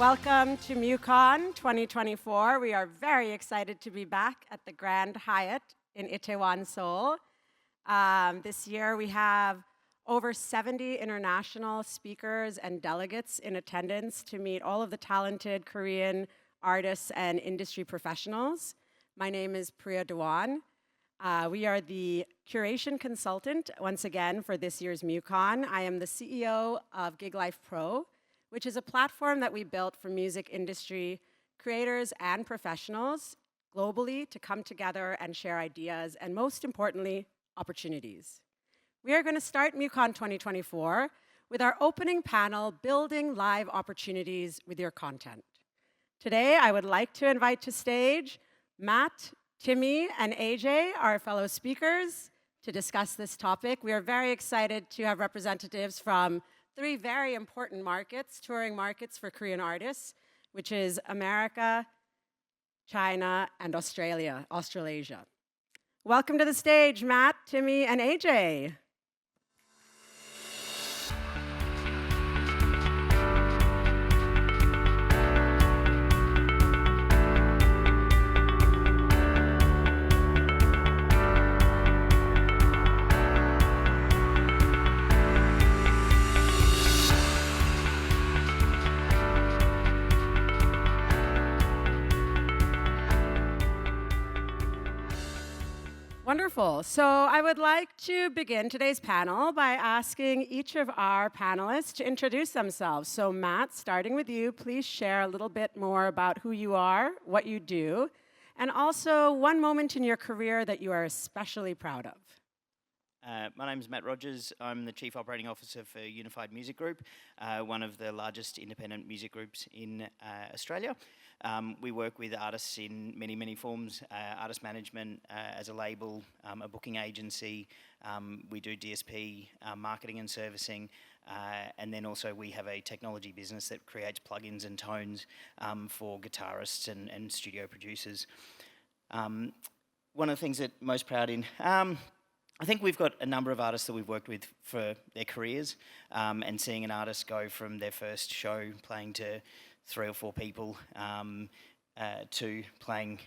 Welcome to MUCON 2024. We are very excited to be back at the Grand Hyatt in Itaewon, Seoul. This year we have over 70 international speakers and delegates in attendance to meet all of the talented Korean artists and industry professionals. My name is Priya Dewan. We are the curation consultant, once again, for this year's MUCON. I am the CEO of Gig Life Pro, which is a platform that we built for music industry creators and professionals globally to come together and share ideas, and most importantly, opportunities. We are going to start MUCON 2024 with our opening panel, Building Live Opportunities with Your Content. Today, I would like to invite to stage Matt, Timmy, and AJ, our fellow speakers, to discuss this topic. We are very excited to have representatives from three very important markets, touring markets for Korean artists, which is America, China, and Australasia. Welcome to the stage, Matt, Timmy, and AJ. Wonderful. So I would like to begin today's panel by asking each of our panelists to introduce themselves. So Matt, starting with you, please share a little bit more about who you are, what you do, and also one moment in your career that you are especially proud of. My name is Matt Rogers. I'm the Chief Operating Officer for Unified Music Group, one of the largest independent music groups in Australia. We work with artists in many, many forms, artist management as a label, a booking agency. We do DSP, marketing and servicing, and then also we have a technology business that creates plugins and tones for guitarists and studio producers. One of the things that I'm most proud in, I think we've got a number of artists that we've worked with for their careers, and seeing an artist go from their first show playing to 3 or 4 people to playing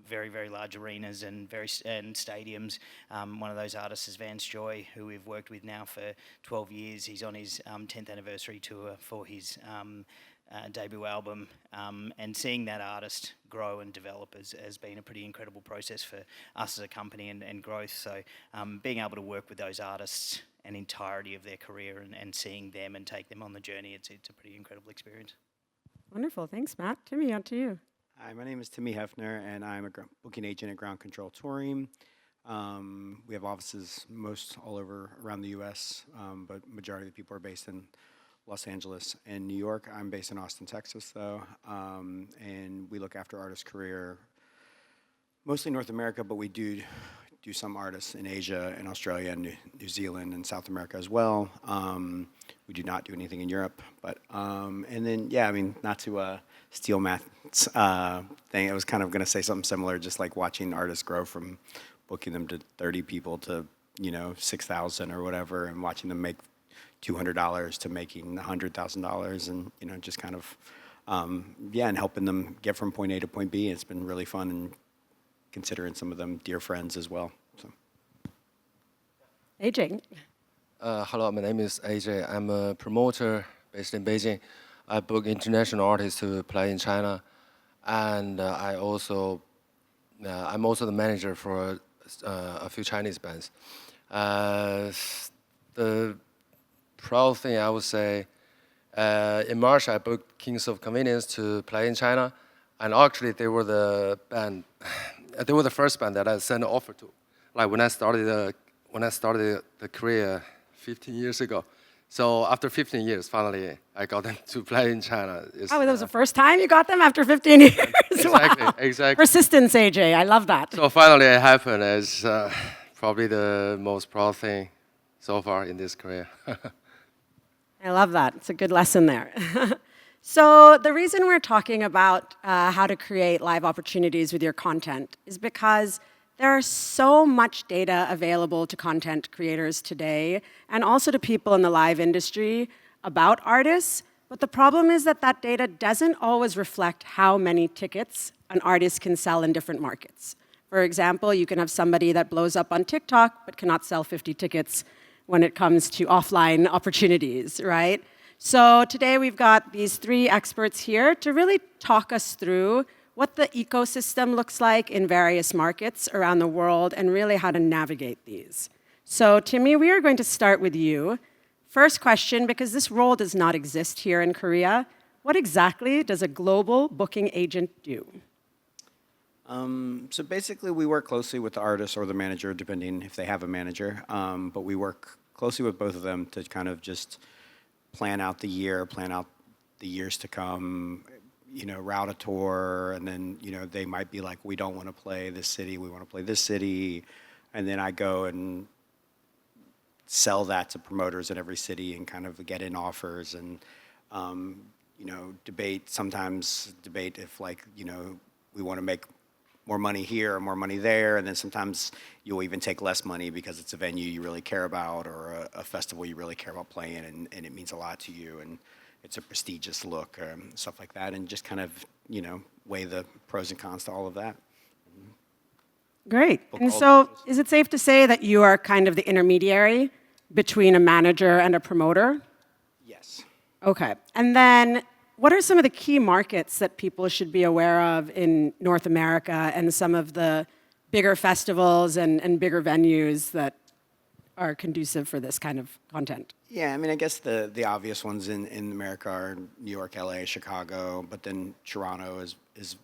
very, very large arenas and stadiums. One of those artists is Vance Joy, who we've worked with now for 12 years. He's on his 10th anniversary tour for his debut album, and seeing that artist grow and develop has been a pretty incredible process for us as a company and growth. So being able to work with those artists an entirety of their career and seeing them and take them on the journey, it's a pretty incredible experience. Wonderful. Thanks, Matt. Timmy, on to you. Hi, my name is Timmy Hefner, and I'm a booking agent at Ground Control Touring. We have offices all over around the U.S., but majority of the people are based in Los Angeles and New York. I'm based in Austin, Texas, though, and we look after artists' career, mostly North America, but we do some artists in Asia and Australia and New Zealand and South America as well. We do not do anything in Europe, but and then not to steal Matt's thing, I was kind of going to say something similar, just like watching artists grow from booking them to 30 people to 6,000 or whatever, and watching them make $200 to making $100,000, and just kind of and helping them get from point A to point B. It's been really fun, and considering some of them dear friends as well. So. AJ. Hello, my name is AJ. I'm a promoter based in Beijing. I book international artists to play in China, and I'm also the manager for a few Chinese bands. The proud thing I would say, in March I booked Kings of Convenience to play in China, and actually they were the first band that I sent an offer to, like when I started the career 15 years ago. So after 15 years, finally I got them to play in China. That was the first time you got them after 15 years? Exactly, wow. Exactly. Persistence, AJ, I love that. So finally it happened. It's probably the most proud thing so far in this career. I love that. It's a good lesson there. So the reason we're talking about how to create live opportunities with your content is because there's so much data available to content creators today, and also to people in the live industry about artists, But the problem is that that data doesn't always reflect how many tickets an artist can sell in different markets. For example, you can have somebody that blows up on TikTok but cannot sell 50 tickets when it comes to offline opportunities, right? So today we've got these 3 experts here to really talk us through what the ecosystem looks like in various markets around the world and really how to navigate these. So Timmy, we are going to start with you. First question, because this role does not exist here in Korea, what exactly does a global booking agent do? So basically, we work closely with the artist or the manager, depending if they have a manager. But we work closely with both of them to kind of just plan out the year, plan out the years to come, route a tour, and then, they might be like, we don't want to play this city, we want to play this city. And then I go and sell that to promoters in every city and kind of get in offers and, sometimes debate if we want to make more money here or more money there, and then sometimes you'll even take less money because it's a venue you really care about or a festival you really care about playing, and it means a lot to you, and it's a prestigious look, stuff like that, and just kind of, weigh the pros and cons to all of that. Great. And so is it safe to say that you are kind of the intermediary between a manager and a promoter? Yes. Okay. And then what are some of the key markets that people should be aware of in North America and some of the bigger festivals and bigger venues that are conducive for this kind of content? Yeah, I mean, I guess the obvious ones in America are New York, LA, Chicago, but then Toronto is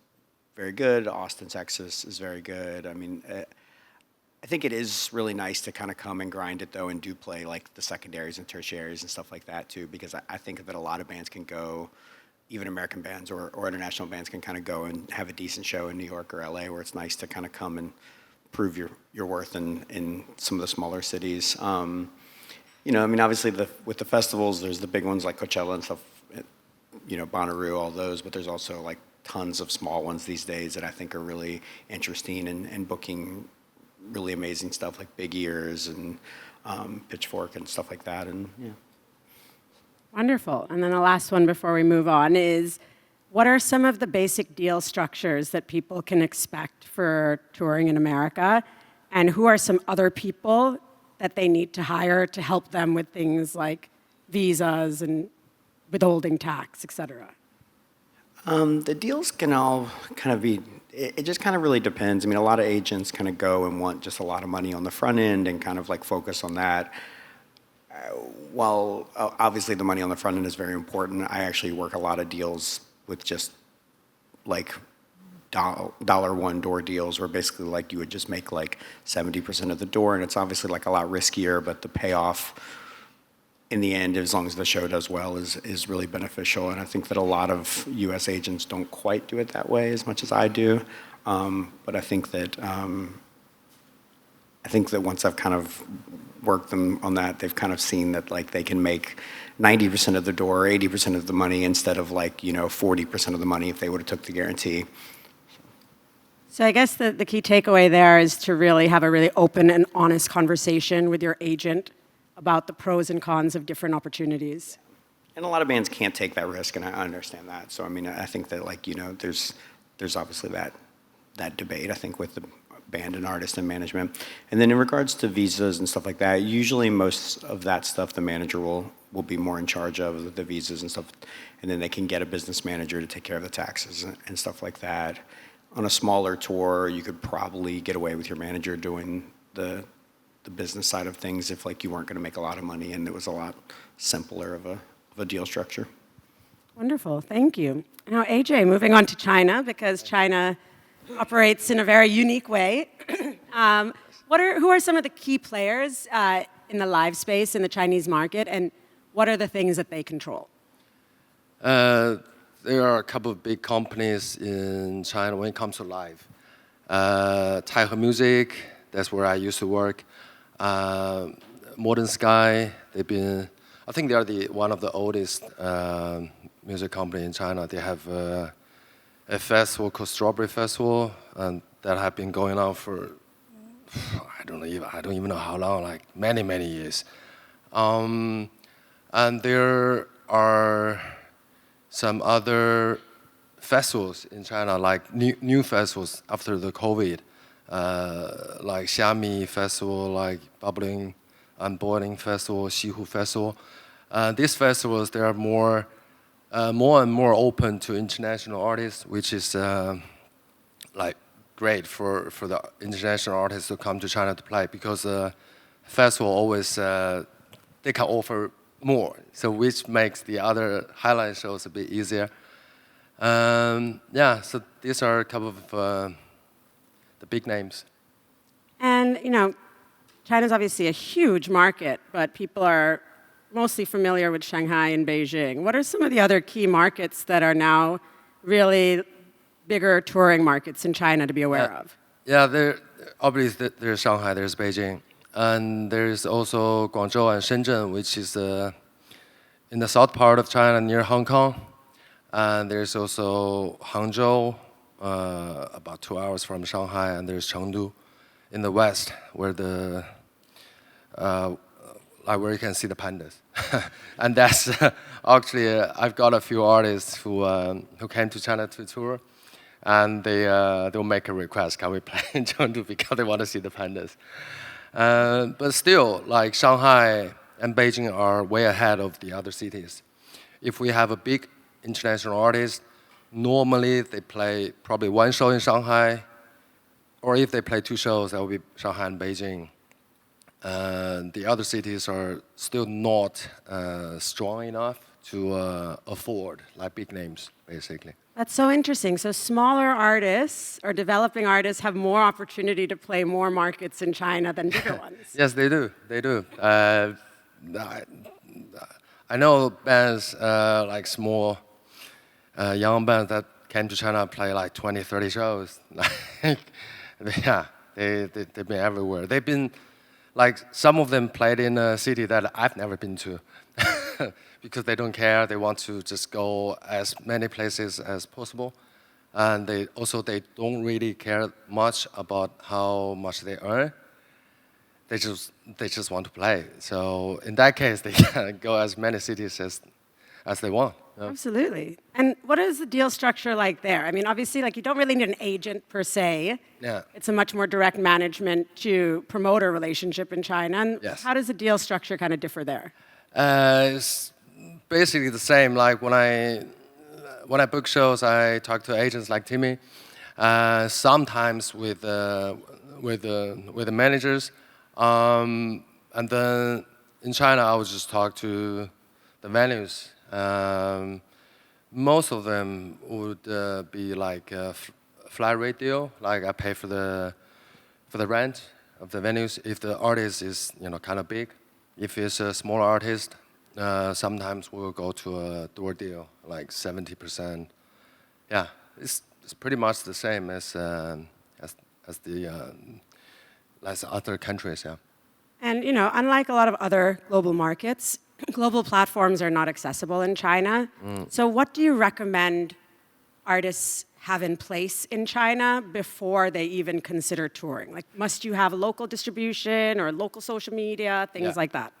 very good. Austin, Texas is very good. I mean, I think it is really nice to kind of come and grind it, though, and do play like the secondaries and tertiaries and stuff like that, too, because I think that a lot of bands can go, even American bands or international bands can kind of go and have a decent show in New York or LA, where it's nice to kind of come and prove your worth in some of the smaller cities. I mean, obviously with the festivals, there's the big ones like Coachella and stuff, Bonnaroo, all those, but there's also like tons of small ones these days that I think are really interesting and booking really amazing stuff like Big Ears and Pitchfork and stuff like that, and yeah. Wonderful. And then the last one before we move on is, what are some of the basic deal structures that people can expect for touring in America? And who are some other people that they need to hire to help them with things like visas and withholding tax, et cetera? The deals can all kind of be, it just kind of really depends. I mean, a lot of agents kind of go and want just a lot of money on the front end and kind of like focus on that. While obviously the money on the front end is very important, I actually work a lot of deals with just like $1 door deals, where basically like you would just make like 70% of the door, and it's obviously like a lot riskier, but the payoff in the end, as long as the show does well, is really beneficial. And I think that a lot of U.S. agents don't quite do it that way as much as I do. But I think that once I've kind of worked them on that, they've kind of seen that like they can make 90% of the door, 80% of the money instead of like 40% of the money if they would have took the guarantee. So I guess the key takeaway there is to really have a really open and honest conversation with your agent about the pros and cons of different opportunities. And a lot of bands can't take that risk, and I understand that. So I mean, I think that like there's obviously that debate, I think, with the band and artist and management. And then in regards to visas and stuff like that, usually most of that stuff the manager will be more in charge of, the visas and stuff, and then they can get a business manager to take care of the taxes and stuff like that. On a smaller tour, you could probably get away with your manager doing the business side of things if like you weren't going to make a lot of money and it was a lot simpler of a deal structure. Wonderful, thank you. Now AJ, moving on to China, because China operates in a very unique way. Who are some of the key players in the live space in the Chinese market, and what are the things that they control? There are a couple of big companies in China when it comes to live. Taihe Music, that's where I used to work. Modern Sky, I think they are one of the oldest music company in China. They have a festival called Strawberry Festival, and that have been going on for I don't even know how long, like many years. And there are some other festivals in China, like new festivals after the COVID, like Xiami Festival, like Bubbling and Boiling Festival, Xihu Festival. These festivals, they are more and more open to international artists, which is like great for the international artists to come to China to play, because festival always they can offer more, so which makes the other highlight shows a bit easier. Yeah, so these are a couple of the big names. And, you know, China's obviously a huge market, but people are mostly familiar with Shanghai and Beijing. What are some of the other key markets that are now really bigger touring markets in China to be aware of? Yeah, obviously there's Shanghai, there's Beijing, and there's also Guangzhou and Shenzhen, which is in the south part of China near Hong Kong. And there's also Hangzhou, about 2 hours from Shanghai, and there's Chengdu in the west, where where you can see the pandas. And that's actually, I've got a few artists who came to China to tour, and they'll make a request, can we play in Chengdu, because they want to see the pandas. But still, like Shanghai and Beijing are way ahead of the other cities. If we have a big international artist, normally they play probably one show in Shanghai, or if they play 2 shows, that will be Shanghai and Beijing. The other cities are still not strong enough to afford like big names, basically. That's so interesting. So smaller artists or developing artists have more opportunity to play more markets in China than bigger ones. Yes, they do. They do. I know bands like small, young bands that came to China play like 20, 30 shows. Yeah, they've been everywhere. They've been, like, some of them played in a city that I've never been to. Because they don't care, they want to just go as many places as possible. And they don't really care much about how much they earn. They just want to play. So in that case, they can go as many cities as they want. Yeah. Absolutely. And what is the deal structure like there? I mean, obviously, like, you don't really need an agent per se. Yeah. It's a much more direct management to promoter relationship in China. And Yes. how does the deal structure kind of differ there? It's basically the same. Like when I book shows, I talk to agents like Timmy. Sometimes with the managers, and then in China, I would just talk to the venues. Most of them would be like a flat rate deal. Like I pay for the rent of the venues if the artist is kind of big. If it's a smaller artist, sometimes we'll go to a door deal, like 70%. Yeah, it's pretty much the same as other countries. Yeah. And, unlike a lot of other global markets, global platforms are not accessible in China. So what do you recommend artists have in place in China before they even consider touring? Like, must you have local distribution or local social media, things like that?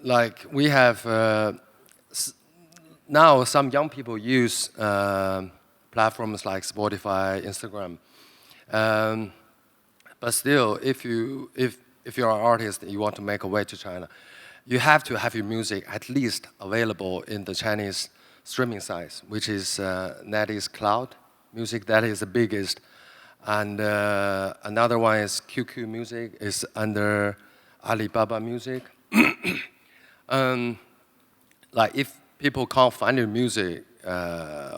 Like we have, now some young people use platforms like Spotify, Instagram. But still, if you're an artist and you want to make a way to China, you have to have your music at least available in the Chinese streaming sites, which is NetEase Cloud Music. That is the biggest. And another one is QQ Music, is under Alibaba Music. Like if people can't find your music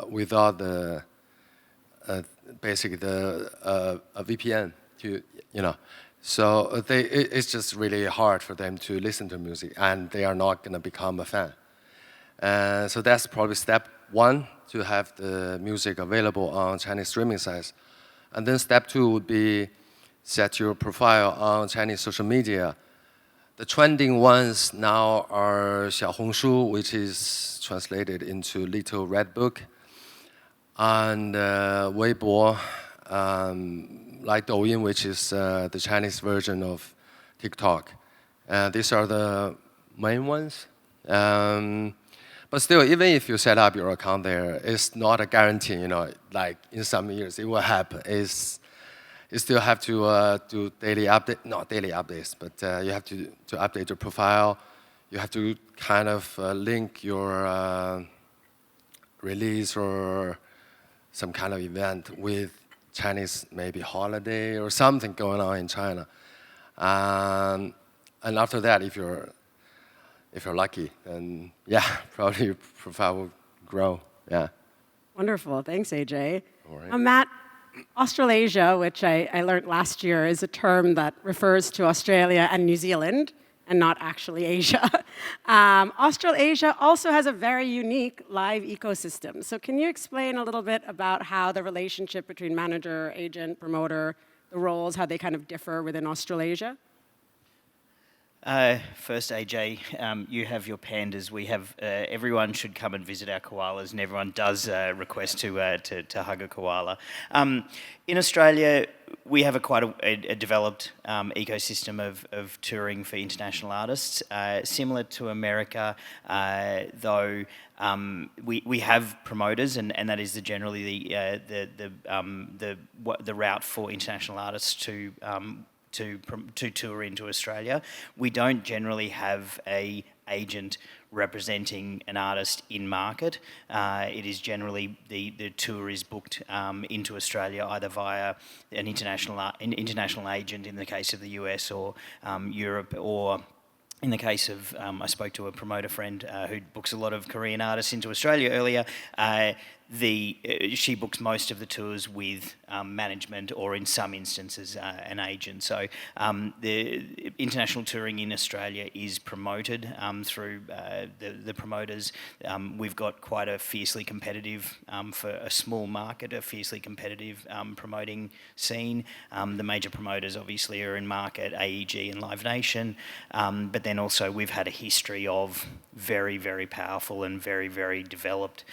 without basically a VPN, so it's just really hard for them to listen to music, and they are not going to become a fan. So that's probably step 1, to have the music available on Chinese streaming sites. And then step 2 would be set your profile on Chinese social media. The trending ones now are Xiaohongshu, which is translated into Little Red Book, and Weibo, like Douyin, which is the Chinese version of TikTok. These are the main ones. But But still, even if you set up your account there, it's not a guarantee, like in some years it will happen. You still have to do daily update, not daily updates, but you have to update your profile. You have to kind of link your release or some kind of event with Chinese maybe holiday or something going on in China. And after that, if you're lucky, then yeah, probably your profile will grow. Yeah. Wonderful. Thanks, AJ. All right. Matt, Australasia, which I learned last year, is a term that refers to Australia and New Zealand, and not actually Asia. Australasia also has a very unique live ecosystem. So can you explain a little bit about how the relationship between manager, agent, promoter, the roles, how they kind of differ within Australasia? First, AJ, you have your pandas. We have everyone should come and visit our koalas, and everyone does request to hug a koala. In Australia, we have quite a developed ecosystem of touring for international artists, similar to America, though. We have promoters, and that is generally the route for international artists to tour into Australia. We don't generally have an agent representing an artist in market. It is generally the tour is booked into Australia either via an international agent in the case of the US or Europe, or in the case of, I spoke to a promoter friend who books a lot of Korean artists into Australia earlier. She books most of the tours with management, or in some instances an agent. So the international touring in Australia is promoted through the promoters. We've got quite a fiercely competitive, for a small market, a fiercely competitive promoting scene. The major promoters obviously are in market, AEG and Live Nation, but then also we've had a history of very, very powerful and very, very developed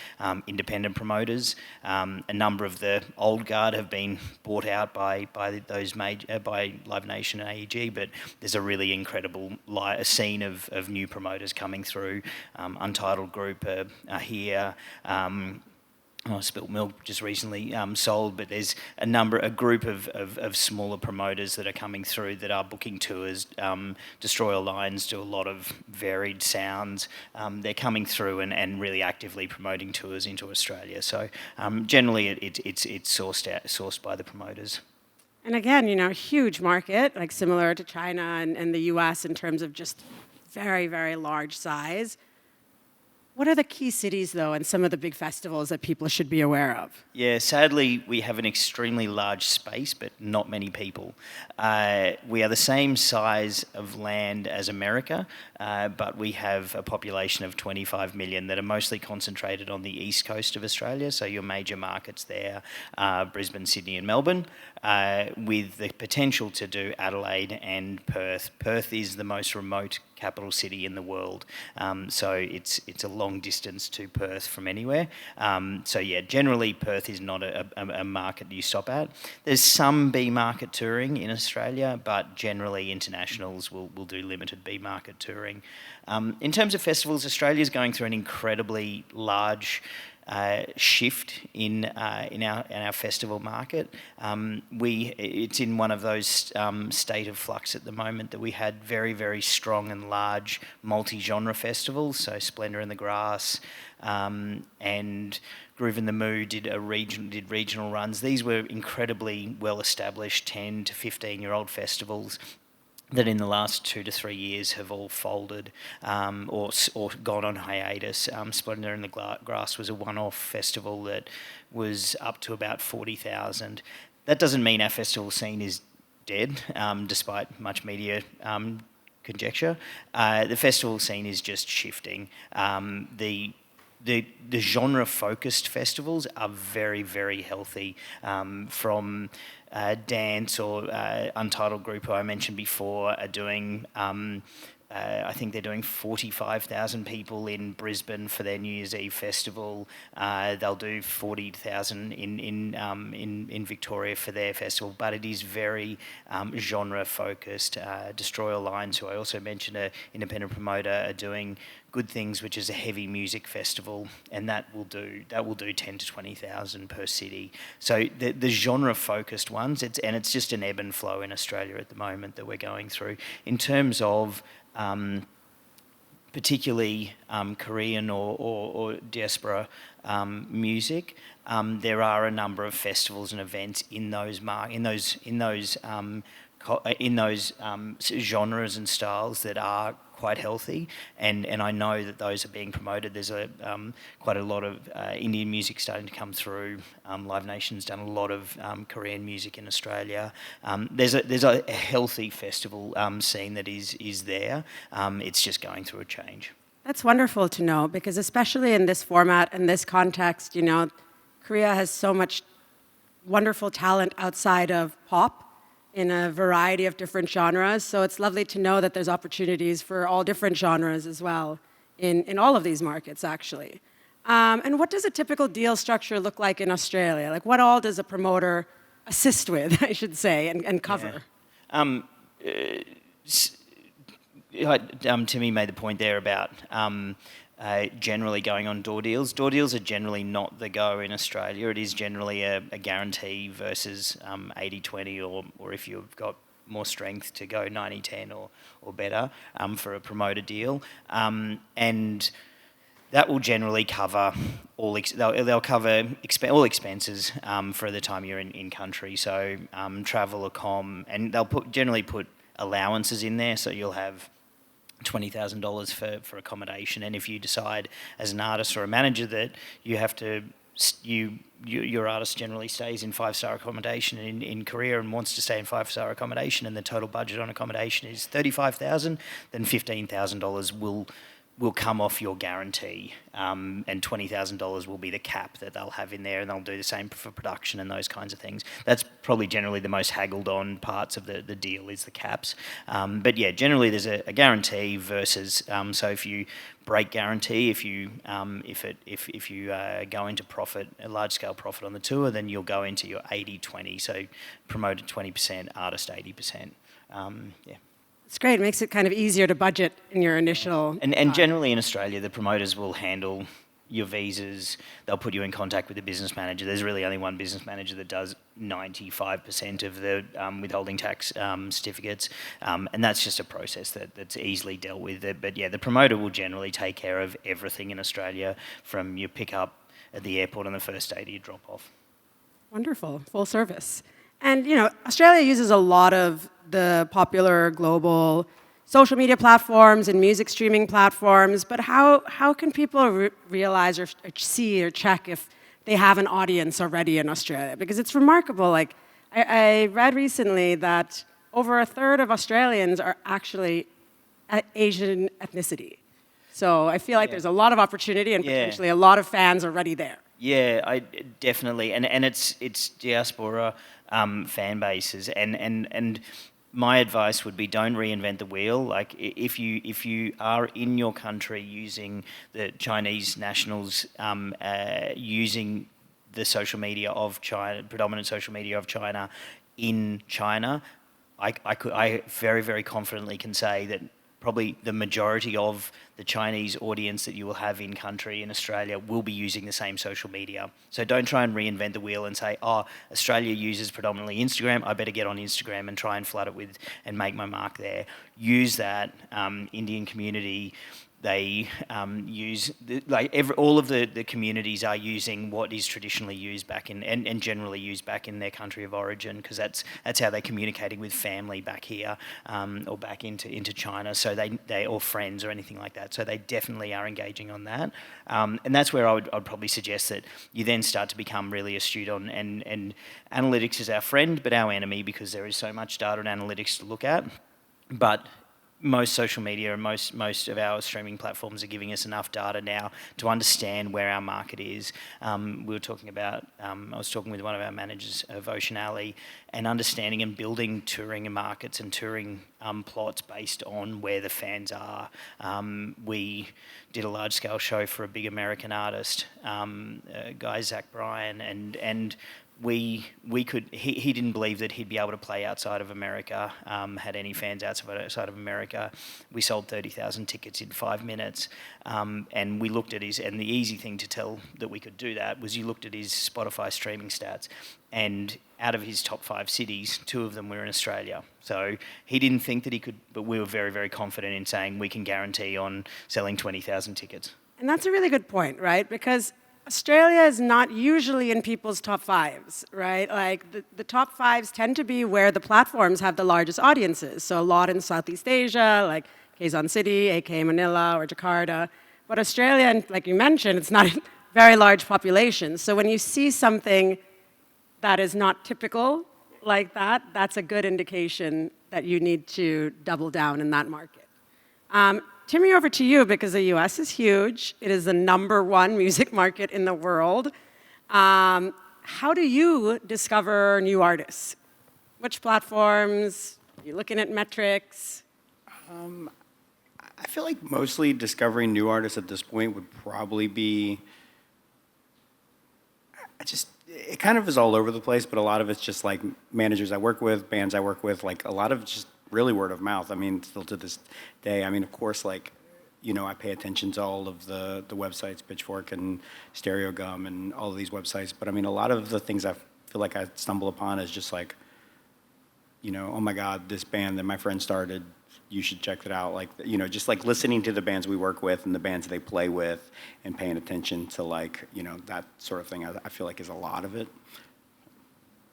independent promoters. A number of the old guard have been bought out by those by Live Nation and AEG, but there's a really incredible scene of new promoters coming through. Untitled Group are here. Spilt Milk just recently sold, but there's a group of smaller promoters that are coming through that are booking tours. Destroyer Lines do a lot of varied sounds. They're coming through and really actively promoting tours into Australia. So generally it's sourced by the promoters. And again, huge market, like similar to China and the US in terms of just very, very large size. What are the key cities, though, and some of the big festivals that people should be aware of? Yeah, sadly, we have an extremely large space, but not many people. We are the same size of land as America, but we have a population of 25 million that are mostly concentrated on the east coast of Australia. So your major markets there are Brisbane, Sydney and Melbourne, with the potential to do Adelaide and Perth. Perth is the most remote capital city in the world, so it's a long distance to Perth from anywhere. So yeah, generally Perth is not a market you stop at. There's some B market touring in Australia, but generally internationals will do limited B market touring. In terms of festivals, Australia is going through an incredibly large shift in our festival market. It's in one of those state of flux at the moment that we had very, very strong and large multi-genre festivals. So Splendour in the Grass and Groove in the Mood did regional runs. These were incredibly well-established 10 to 15-year-old festivals that in the last 2 to 3 years have all folded or gone on hiatus. Splendour in the Grass was a one-off festival that was up to about 40,000. That doesn't mean our festival scene is dead, despite much media conjecture. The festival scene is just shifting. The genre-focused festivals are very, very healthy, from Dance or Untitled Group, who I mentioned before, are doing I think they're doing 45,000 people in Brisbane for their New Year's Eve festival. They'll do 40,000 in Victoria for their festival, but it is very genre focused. Destroyer Lines, who I also mentioned, an independent promoter, are doing Good Things, which is a heavy music festival, and that will do 10 to 20,000 per city. So the genre focused ones, it's just an ebb and flow in Australia at the moment that we're going through. In terms of particularly Korean or diaspora music, there are a number of festivals and events in those genres and styles that are quite healthy, and I know that those are being promoted. There's quite a lot of Indian music starting to come through. Live Nation's done a lot of Korean music in Australia. There's a healthy festival scene that is there. It's just going through a change. That's wonderful to know, because especially in this format and this context, you know, Korea has so much wonderful talent outside of pop in a variety of different genres. So it's lovely to know that there's opportunities for all different genres as well in all of these markets, actually. And what does a typical deal structure look like in Australia? Like, what all does a promoter assist with, I should say, and cover? Yeah. Timmy made the point there about generally going on door deals. Door deals are generally not the go in Australia. It is generally a guarantee versus 80-20, or if you've got more strength, to go 90-10 or better for a promoter deal. And that will generally cover they'll cover all expenses for the time you're in country. So travel, accom, and they'll generally put allowances in there. So you'll have $20,000 for accommodation, and if you decide as an artist or a manager that you have to, your artist generally stays in 5-star accommodation in Korea and wants to stay in 5-star accommodation, and the total budget on accommodation is $35,000, then $15,000 will come off your guarantee, and $20,000 will be the cap that they'll have in there, and they'll do the same for production and those kinds of things. That's probably generally the most haggled on parts of the deal, is the caps. But yeah, generally there's a guarantee versus, so if you break guarantee, if you go into profit, a large scale profit on the tour, then you'll go into your 80-20, so promoted 20%, artist 80%. Yeah. It's great. It makes it kind of easier to budget in your initial... And generally in Australia, the promoters will handle your visas. They'll put you in contact with a business manager. There's really only one business manager that does 95% of the withholding tax certificates. And that's just a process that's easily dealt with. But yeah, the promoter will generally take care of everything in Australia, from your pickup at the airport on the first day to your drop off. Wonderful. Full service. And, you know, Australia uses a lot of the popular global social media platforms and music streaming platforms, but how can people realize or see or check if they have an audience already in Australia? Because it's remarkable. Like, I read recently that over a third of Australians are actually Asian ethnicity. So I feel like there's a lot of opportunity and potentially a lot of fans already there. Yeah, definitely, and it's diaspora fan bases, and my advice would be, don't reinvent the wheel. Like, if you are in your country using the Chinese nationals, using the social media of China, predominant social media of China in China, I very, very confidently can say that probably the majority of the Chinese audience that you will have in country in Australia will be using the same social media. So don't try and reinvent the wheel and say, oh, Australia uses predominantly Instagram, I better get on Instagram and try and flood it with and make my mark there. Use that Indian community. They use, all of the communities are using what is traditionally used back in, and generally used back in their country of origin, because that's how they're communicating with family back here, or back into China, so they or friends or anything like that. So they definitely are engaging on that. And that's where I'd probably suggest that you then start to become really astute on, and analytics is our friend but our enemy, because there is so much data and analytics to look at. But most social media and most of our streaming platforms are giving us enough data now to understand where our market is. We were talking about, I was talking with one of our managers of Ocean Alley, and understanding and building touring markets and touring plots based on where the fans are. We did a large-scale show for a big American artist, guy Zach Bryan, and he didn't believe that he'd be able to play outside of America, had any fans outside of America. We sold 30,000 tickets in 5 minutes, and we looked at and the easy thing to tell that we could do that was you looked at his Spotify streaming stats, and out of his top 5 cities, 2 of them were in Australia. So he didn't think that he could, but we were very, very confident in saying we can guarantee on selling 20,000 tickets. And that's a really good point, right? Because Australia is not usually in people's top 5s, right? Like the top 5s tend to be where the platforms have the largest audiences. So a lot in Southeast Asia, like Quezon City, aka Manila or Jakarta. But Australia, and like you mentioned, it's not a very large population. So when you see something that is not typical like that, that's a good indication that you need to double down in that market. Timmy, over to you, because the US is huge. It is the #1 music market in the world. How do you discover new artists? Which platforms? Are you looking at metrics? I feel like mostly discovering new artists at this point would probably be, it kind of is all over the place, but a lot of it's just like managers I work with, bands I work with, like a lot of just really word of mouth. I mean, still to this day, I mean, of course, like, you know, I pay attention to all of the websites, Pitchfork and Stereo Gum and all of these websites, but I mean, a lot of the things I feel like I stumble upon is just like, you know, oh my God, this band that my friend started, you should check it out. Like, you know, just like listening to the bands we work with and the bands they play with and paying attention to like, you know, that sort of thing, I feel like is a lot of it.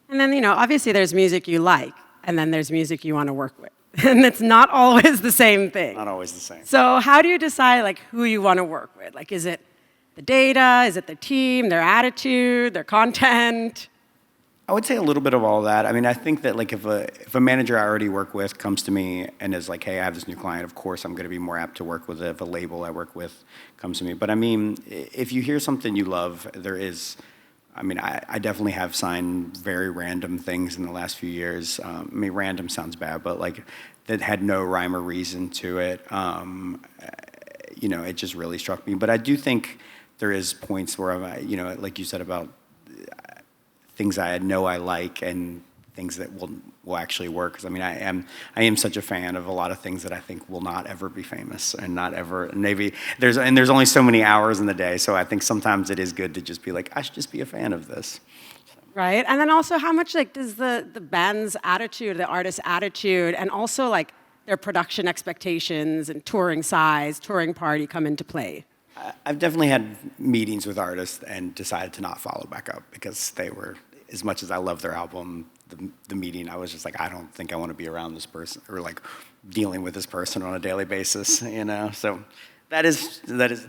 And then, you know, obviously there's music you like, and then there's music you want to work with. And it's not always the same thing. Not always the same. So how do you decide like who you want to work with? Like, is it the data? Is it the team, their attitude, their content? I would say a little bit of all that. I mean, I think that like if a manager I already work with comes to me and is like, hey, I have this new client, of course I'm going to be more apt to work with it. If a label I work with comes to me. But I mean, if you hear something you love, there is, I mean, I definitely have signed very random things in the last few years. I mean, random sounds bad, but like that had no rhyme or reason to it. You know, it just really struck me. But I do think there is points where I'm, you know, like you said about things I know I like and things that will actually work. Because I mean, I am such a fan of a lot of things that I think will not ever be famous and not ever. And maybe there's only so many hours in the day, so I think sometimes it is good to just be like, I should just be a fan of this. Right, and then also how much like does the band's attitude, the artist's attitude, and also like their production expectations and touring size, touring party come into play? I've definitely had meetings with artists and decided to not follow back up because they were, as much as I love their album, the meeting, I was just like, I don't think I want to be around this person or like dealing with this person on a daily basis, you know? So that is there too.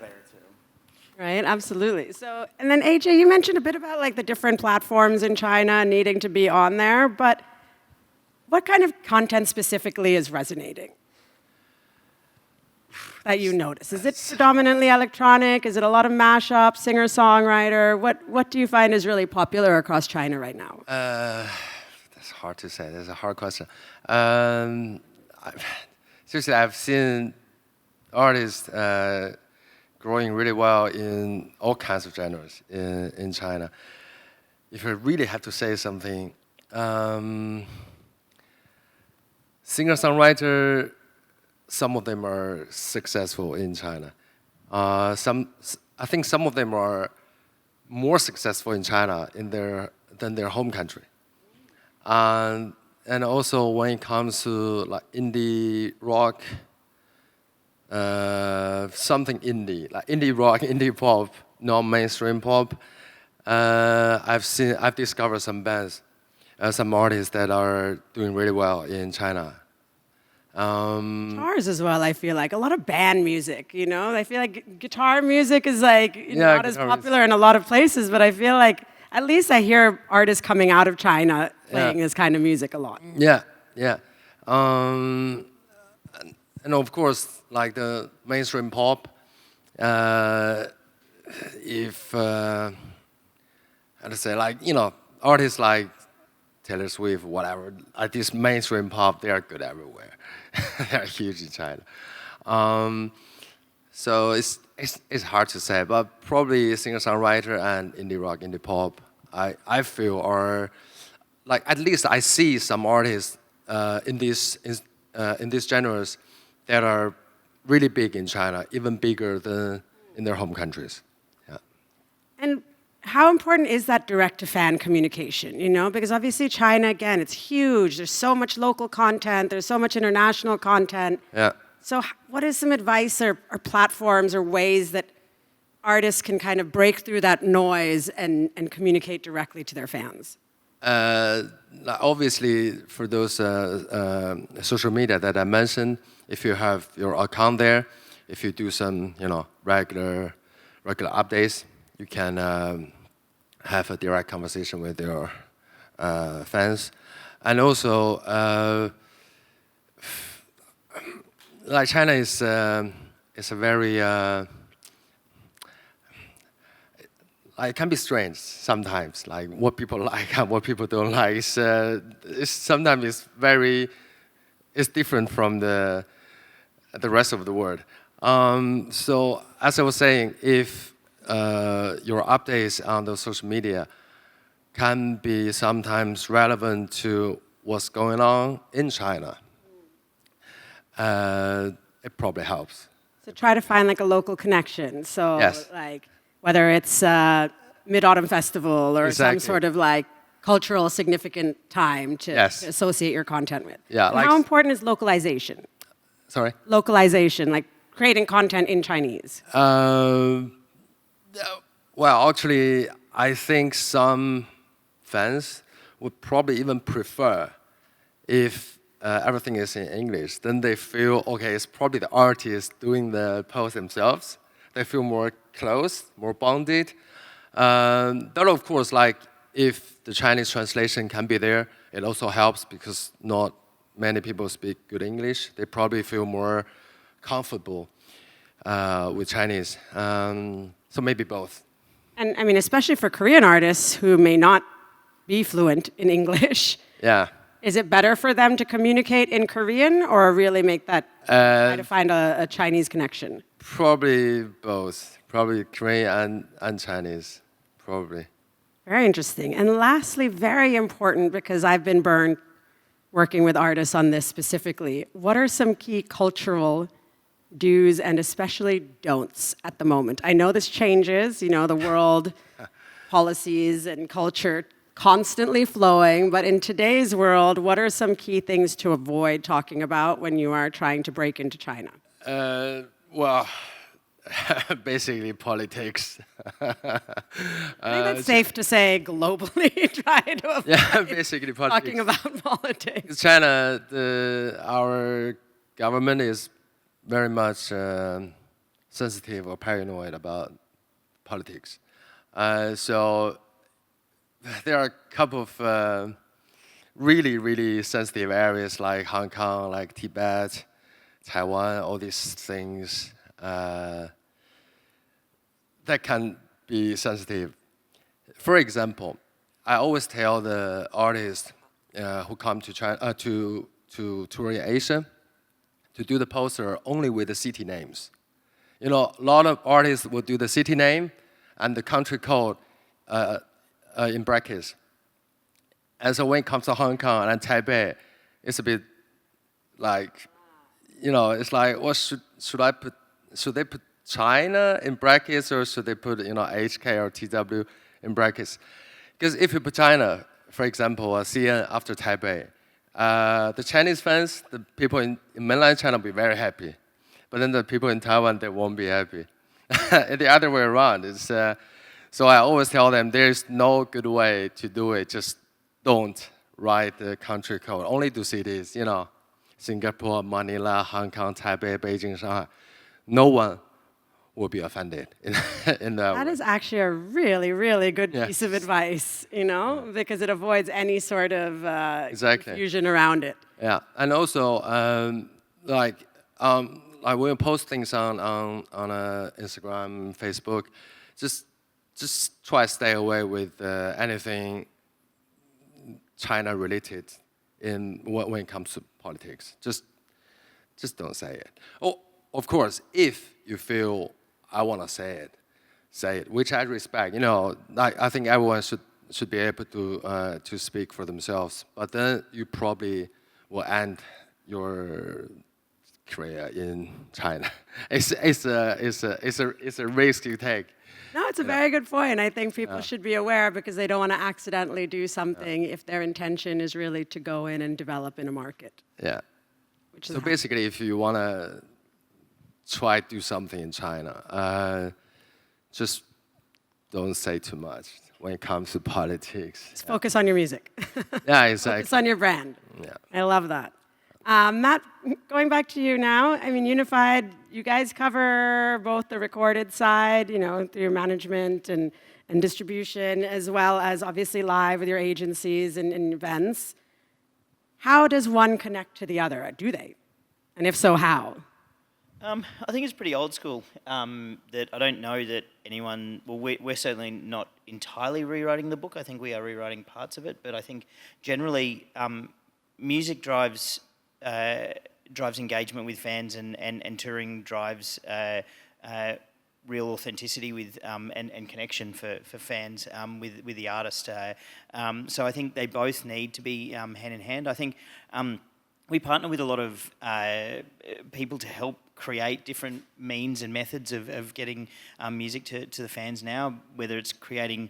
Right, absolutely. So, and then AJ, you mentioned a bit about like the different platforms in China needing to be on there, but what kind of content specifically is resonating that you notice? Is it predominantly electronic? Is it a lot of mashup, singer-songwriter? What do you find is really popular across China right now? That's hard to say. That's a hard question. Seriously, I've seen artists growing really well in all kinds of genres in China. If I really have to say something, singer-songwriter, some of them are successful in China. I think some of them are more successful in China than their home country. And also when it comes to like indie rock, something indie, like indie rock, indie pop, non-mainstream pop, I've discovered some bands, some artists that are doing really well in China. Guitars as well, I feel like. A lot of band music, you know? I feel like guitar music is like not as popular in a lot of places, but I feel like at least I hear artists coming out of China playing this kind of music a lot. Yeah. and of course, like the mainstream pop, if how to say, like, you know, artists like Taylor Swift, whatever, like this mainstream pop, they are good everywhere. They are huge in China. So it's hard to say, but probably singer-songwriter and indie rock, indie pop, I feel are, like, at least I see some artists in these genres that are really big in China, even bigger than in their home countries. Yeah. And how important is that direct-to-fan communication, you know? Because obviously China, again, it's huge. There's so much local content. There's so much international content. Yeah. So what is some advice or platforms or ways that artists can kind of break through that noise and communicate directly to their fans? Obviously, for those social media that I mentioned, if you have your account there, if you do some, you know, regular updates, you can have a direct conversation with your fans, and also, like, China is a very it can be strange sometimes, like what people like and what people don't like. Sometimes it's different from the rest of the world. So as I was saying, if your updates on the social media can be sometimes relevant to what's going on in China, it probably helps. So try to find like a local connection. So Yes. like whether it's Mid-Autumn Festival or Exactly. some sort of like cultural significant time to associate your content with. Yeah, And like how important is localization? Sorry? Localization, like creating content in Chinese. Well, actually, I think some fans would probably even prefer if everything is in English. Then they feel, okay, it's probably the artist doing the post themselves. They feel more close, more bonded. But of course, like, if the Chinese translation can be there, it also helps because not many people speak good English. They probably feel more comfortable with Chinese. So maybe both. And I mean, especially for Korean artists who may not be fluent in English. Yeah. Is it better for them to communicate in Korean or really make that, try to find a Chinese connection? Probably both. Probably Korean and Chinese, probably. Very interesting. And lastly, very important, because I've been burned working with artists on this specifically, what are some key cultural do's and especially don'ts at the moment? I know this changes, you know, the world, policies and culture constantly flowing, but in today's world, what are some key things to avoid talking about when you are trying to break into China? Well, basically politics. I think that's safe to say globally, try to avoid basically politics. talking about politics. China, our government is very much sensitive or paranoid about politics. So there are a couple of really, really sensitive areas like Hong Kong, like Tibet, Taiwan, all these things that can be sensitive. For example, I always tell the artists who come to China to tour in Asia to do the poster only with the city names. You know, a lot of artists will do the city name and the country code in brackets. And so when it comes to Hong Kong and Taipei, it's a bit like, you know, it's like, what should they put China in brackets or should they put, you know, HK or TW in brackets? Because if you put China, for example, CN after Taipei, the Chinese fans, the people in mainland China will be very happy. But then the people in Taiwan, they won't be happy. And the other way around. So I always tell them there's no good way to do it. Just don't write the country code. Only do cities, you know, Singapore, Manila, Hong Kong, Taipei, Beijing, Shanghai. No one will be offended in that That way. is actually a really, really good piece of advice, you know, because it avoids any sort of Exactly. confusion around it. Yeah, and also, like, like when you post things on Instagram, Facebook, just try to stay away with anything China related when it comes to politics. Just don't say it. Oh, of course, if you feel I want to say it, which I respect. I think everyone should be able to speak for themselves. But then you probably will end your career in China. It's a risk you take. No, it's a very good point. I think people should be aware because they don't want to accidentally do something if their intention is really to go in and develop in a market. Yeah. Which is So basically, if you want to try to do something in China, just don't say too much when it comes to politics. Just focus on your music. Yeah, exactly. Focus on your brand. Yeah. I love that. Matt, going back to you now. I mean, Unified, you guys cover both the recorded side, through your management and distribution, as well as obviously live with your agencies and events. How does one connect to the other? Do they? And if so, how? I think it's pretty old school. That I don't know that anyone. Well, we're certainly not entirely rewriting the book. I think we are rewriting parts of it. But I think generally, music drives engagement with fans, and touring drives real authenticity with and connection for fans with the artist. So I think they both need to be hand in hand. I think we partner with a lot of people to help create different means and methods of getting music to the fans now, whether it's creating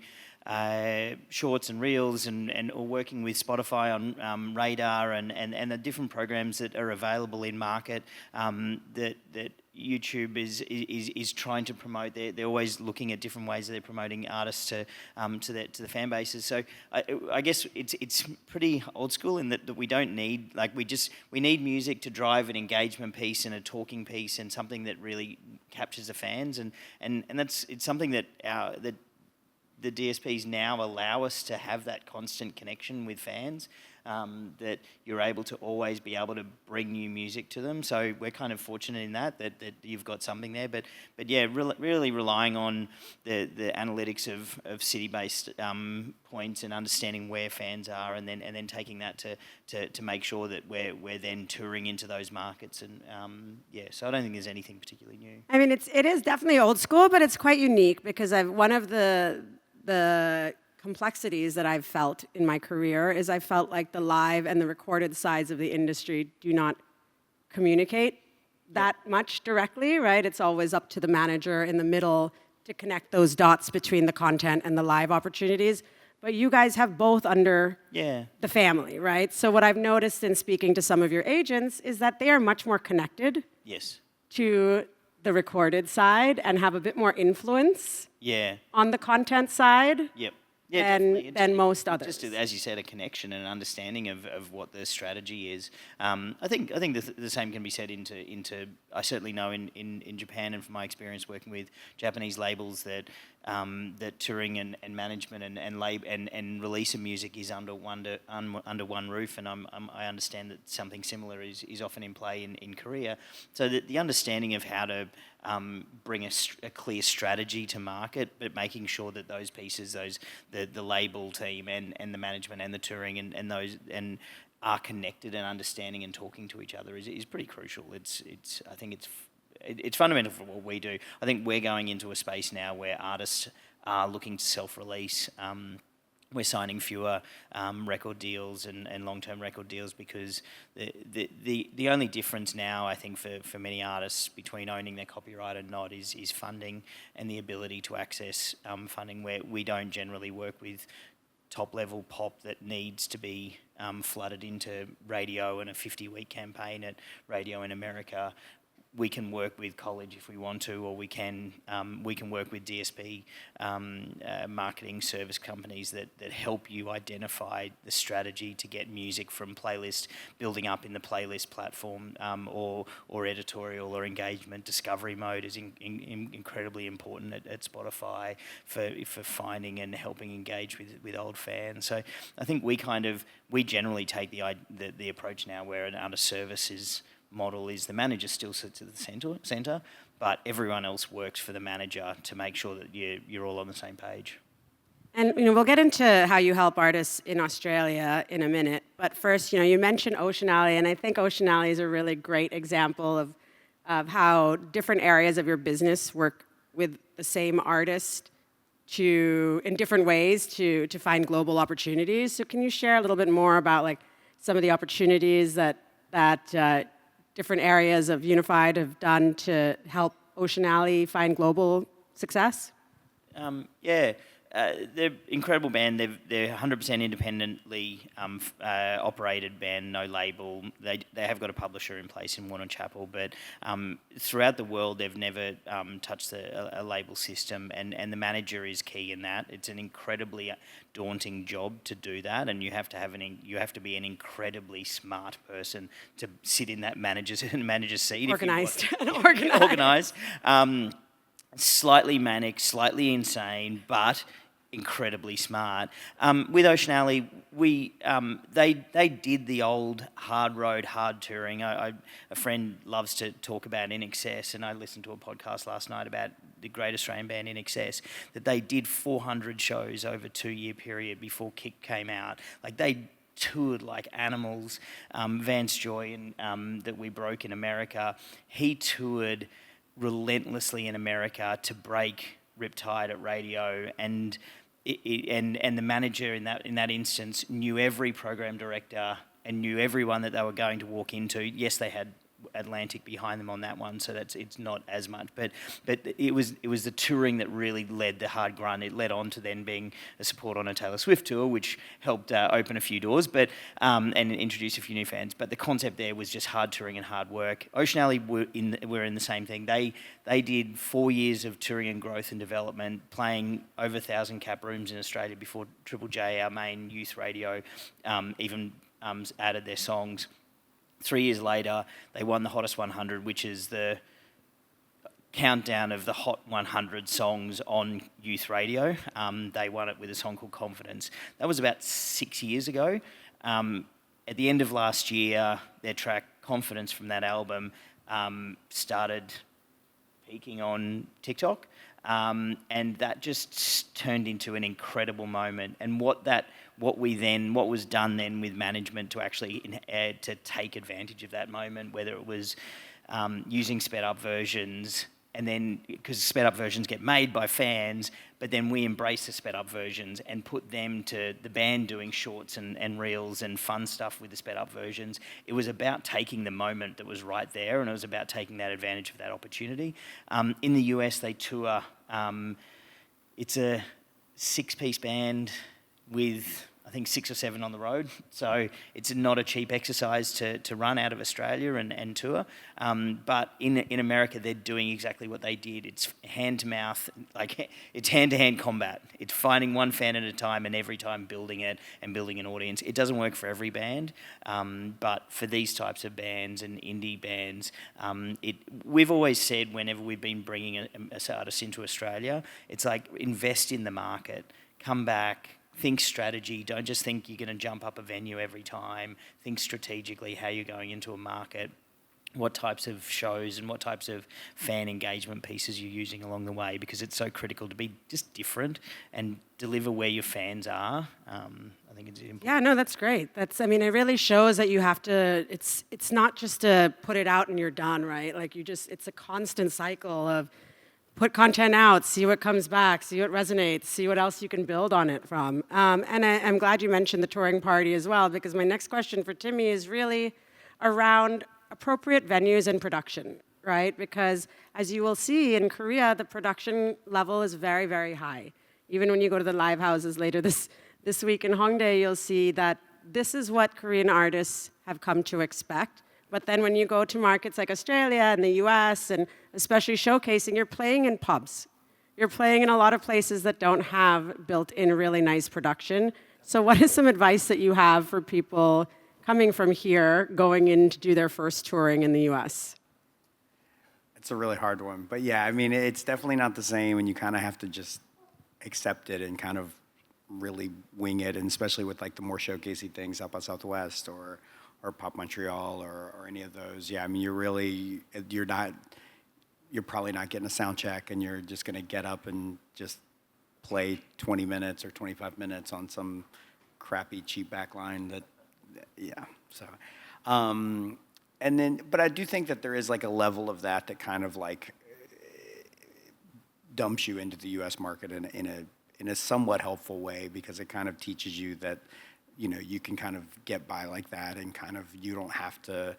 shorts and reels or working with Spotify on Radar and the different programs that are available in market that YouTube is trying to promote. They're always looking at different ways that they're promoting artists to the fan bases. So I guess it's pretty old school in that we don't need, we need music to drive an engagement piece and a talking piece and something that really captures the fans, and it's something that the DSPs now allow us to have that constant connection with fans, that you're able to always be able to bring new music to them. So we're kind of fortunate in that you've got something there. But yeah, really relying on the analytics of city-based points and understanding where fans are, and then taking that to make sure that we're then touring into those markets. And so I don't think there's anything particularly new. I mean, it is definitely old school, but it's quite unique because one of the complexities that I've felt in my career is I felt like the live and the recorded sides of the industry do not communicate that much directly, right? It's always up to the manager in the middle to connect those dots between the content and the live opportunities. But you guys have both under the family, right? So what I've noticed in speaking to some of your agents is that they are much more connected to the recorded side and have a bit more influence on the content side. Than most others. Just as you said, a connection and an understanding of what the strategy is. I think the same can be said into I certainly know in Japan, and from my experience working with Japanese labels, that touring and management and release of music is under one roof, and I understand that something similar is often in play in Korea. So the understanding of how to bring a clear strategy to market, but making sure that those pieces, the label team and the management and the touring and those are connected and understanding and talking to each other is pretty crucial. I think it's fundamental for what we do. I think we're going into a space now where artists are looking to self-release. We're signing fewer record deals and long-term record deals because the only difference now, I think, for many artists between owning their copyright and not is funding and the ability to access funding, where we don't generally work with top-level pop that needs to be flooded into radio and a 50-week campaign at radio in America. We can work with college if we want to, or we can work with DSP marketing service companies that help you identify the strategy to get music from playlist building up in the playlist platform, or editorial or engagement. Discovery mode is incredibly important at Spotify for finding and helping engage with old fans. So I think we generally take the approach now where an artist service is model is the manager still sits at the center, but everyone else works for the manager to make sure that you're all on the same page. And we'll get into how you help artists in Australia in a minute. But first, you mentioned Ocean Alley, and I think Ocean Alley is a really great example of how different areas of your business work with the same artist in different ways to find global opportunities. So can you share a little bit more about like some of the opportunities that different areas of Unified have done to help Ocean Alley find global success? Yeah. They're an incredible band. They're 100% independently operated band, no label. They have got a publisher in place in Warner Chappell, but throughout the world they've never touched a label system, and the manager is key in that. It's an incredibly daunting job to do that, and you have to be an incredibly smart person to sit in that manager's seat. Organized. Organized. Slightly manic, slightly insane, but incredibly smart. With Ocean Alley, they did the old hard road, hard touring. A friend loves to talk about INXS, and I listened to a podcast last night about the great Australian band INXS, that they did 400 shows over a 2-year period before Kick came out. Like, they toured like animals. Vance Joy, that we broke in America, he toured relentlessly in America to break Riptide at radio, and the manager in that instance knew every program director and knew everyone that they were going to walk into. Yes, they had Atlantic behind them on that one, so it's not as much. But it was the touring that really led the hard grunt. It led on to then being a support on a Taylor Swift tour, which helped open a few doors, and introduce a few new fans. But the concept there was just hard touring and hard work. Ocean Alley were in the same thing. They did 4 years of touring and growth and development, playing over 1,000 cap rooms in Australia before Triple J, our main youth radio, even added their songs. 3 years later, they won the Hottest 100, which is the countdown of the Hot 100 songs on youth radio. They won it with a song called Confidence. That was about 6 years ago. At the end of last year, their track Confidence from that album started peaking on TikTok. And that just turned into an incredible moment. And what was done then with management to actually to take advantage of that moment, whether it was using sped up versions, and then because sped up versions get made by fans, but then we embrace the sped up versions and put them to the band doing shorts and reels and fun stuff with the sped up versions. It was about taking the moment that was right there, and it was about taking that advantage of that opportunity. In the US, they tour. It's a 6-piece band with, I think, 6 or 7 on the road. So it's not a cheap exercise to run out of Australia and tour. But in America, they're doing exactly what they did. It's hand-to-mouth, like it's hand-to-hand combat. It's finding one fan at a time and every time building it and building an audience. It doesn't work for every band, but for these types of bands and indie bands, we've always said whenever we've been bringing an artist into Australia, it's like invest in the market, come back, think strategy. Don't just think you're going to jump up a venue every time. Think strategically how you're going into a market, what types of shows and what types of fan engagement pieces you're using along the way, because it's so critical to be just different and deliver where your fans are. I think it's important. Yeah, no, that's great. It really shows that you have to, it's not just to put it out and you're done, right? Like it's a constant cycle of put content out, see what comes back, see what resonates, see what else you can build on it from. And I'm glad you mentioned the touring party as well, because my next question for Timmy is really around appropriate venues and production, right? Because as you will see in Korea, the production level is very, very high. Even when you go to the live houses later this week in Hongdae, you'll see that this is what Korean artists have come to expect. But then when you go to markets like Australia and the US, and especially showcasing, you're playing in pubs. You're playing in a lot of places that don't have built-in really nice production. So what is some advice that you have for people coming from here, going in to do their first touring in the US? It's a really hard one. But yeah, it's definitely not the same, and you kind of have to just accept it and kind of really wing it, and especially with like the more showcasey things, South by Southwest or or Pop Montreal or any of those. Yeah, I mean, you're probably not getting a sound check, and you're just going to get up and just play 20 minutes or 25 minutes on some crappy, cheap backline that, yeah, so. And then, but I do think that there is like a level of that kind of like dumps you into the U.S. market in a somewhat helpful way, because it kind of teaches you that, you know, you can kind of get by like that, and kind of you don't have to.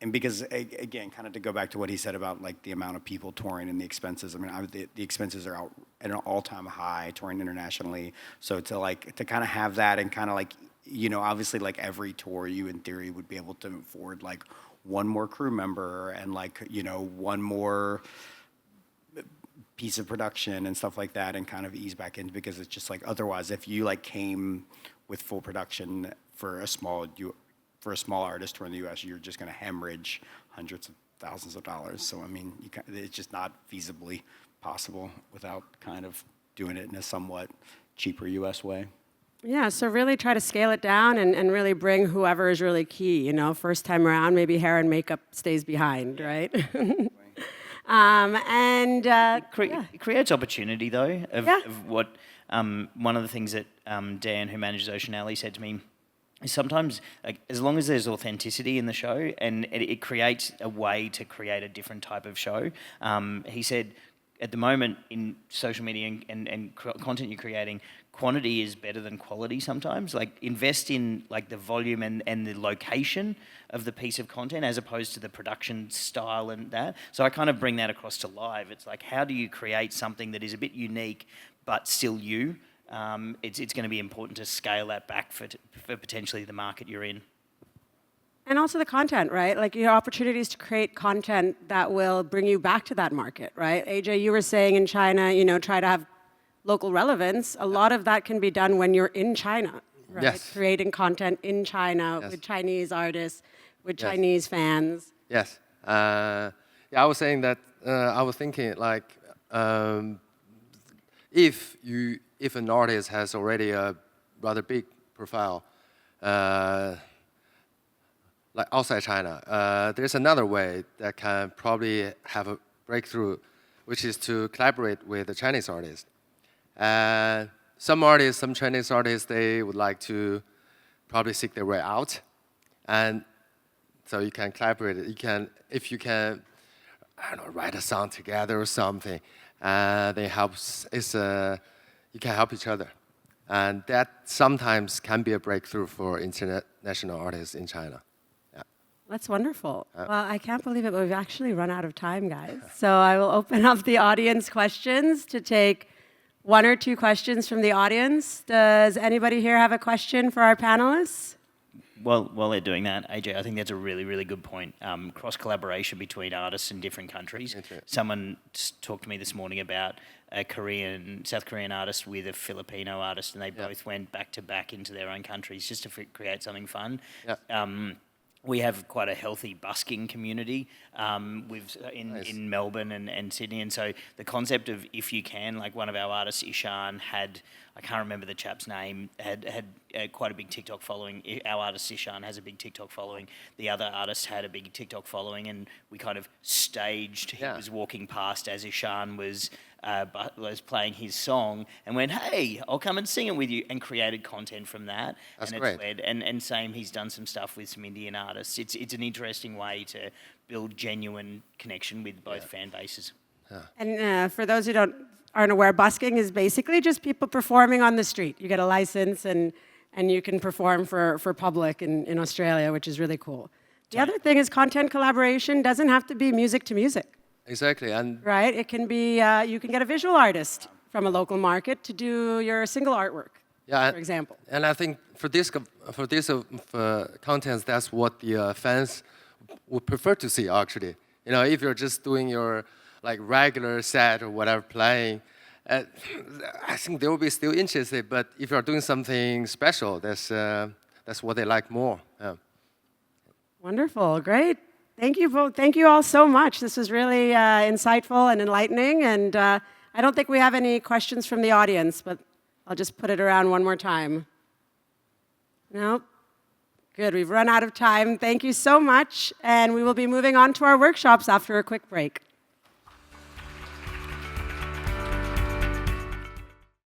And because, again, kind of to go back to what he said about like the amount of people touring and the expenses, I mean, the expenses are out at an all-time high touring internationally. So to kind of have that, and kind of like, you know, obviously like every tour you in theory would be able to afford like one more crew member, and like, you know, one more piece of production and stuff like that, and kind of ease back in, because it's just like, otherwise if you like came with full production for a small artist tour in the US, you're just going to hemorrhage hundreds of thousands of dollars. So I mean, it's just not feasibly possible without kind of doing it in a somewhat cheaper US way. Yeah, so really try to scale it down, and really bring whoever is really key. You know, first time around, maybe hair and makeup stays behind, right? It creates opportunity, though, of what one of the things that Dan, who manages Ocean Alley, said to me is sometimes, like, as long as there's authenticity in the show, and it creates a way to create a different type of show. He said, at the moment in social media and content you're creating, quantity is better than quality sometimes. Like, invest in like the volume and the location of the piece of content, as opposed to the production style and that. So I kind of bring that across to live. It's like, how do you create something that is a bit unique but still you? It's going to be important to scale that back for potentially the market you're in. And also the content, right? Like, your opportunities to create content that will bring you back to that market, right? AJ, you were saying in China, you know, try to have local relevance. A lot of that can be done when you're in China, right? Yes. Creating content in China with Chinese artists, with Chinese fans. Yes. Yeah, I was saying that, I was thinking like, if an artist has already a rather big profile, like outside China, there's another way that can probably have a breakthrough, which is to collaborate with a Chinese artist. Some Chinese artists, they would like to probably seek their way out, and so you can collaborate. If you can, I don't know, write a song together or something. You can help each other, and that sometimes can be a breakthrough for international artists in China. That's wonderful. Well, I can't believe it, but we've actually run out of time, guys. So I will open up the audience questions to take 1 or 2 questions from the audience. Does anybody here have a question for our panelists? Well, while they're doing that, AJ, I think that's a really, really good point. Cross-collaboration between artists in different countries. Someone talked to me this morning about a South Korean artist with a Filipino artist, and they both went back-to-back into their own countries just to create something fun. We have quite a healthy busking community in Melbourne and Sydney, and so the concept of if you can, like one of our artists, Ishan, I can't remember the chap's name, had quite a big TikTok following. Our artist Ishan has a big TikTok following. The other artist had a big TikTok following, and we kind of staged. He was walking past as Ishan was playing his song, and went, "Hey, I'll come and sing it with you," and created content from that. That's and great. It's led, and same, he's done some stuff with some Indian artists. It's an interesting way to build genuine connection with both fan bases. And for those who aren't aware, busking is basically just people performing on the street. You get a license, and you can perform for public in Australia, which is really cool. The other thing is content collaboration doesn't have to be music to music. Exactly, and right? It can be, you can get a visual artist from a local market to do your single artwork, for example. And I think for this content, that's what the fans would prefer to see, actually. You know, if you're just doing your like regular set or whatever playing, I think they will be still interested. But if you're doing something special, that's what they like more. Yeah. Wonderful, great. Thank you both. Thank you all so much. This was really insightful and enlightening. And I don't think we have any questions from the audience, but I'll just put it around one more time. Nope. Good, we've run out of time. Thank you so much. And we will be moving on to our workshops after a quick break.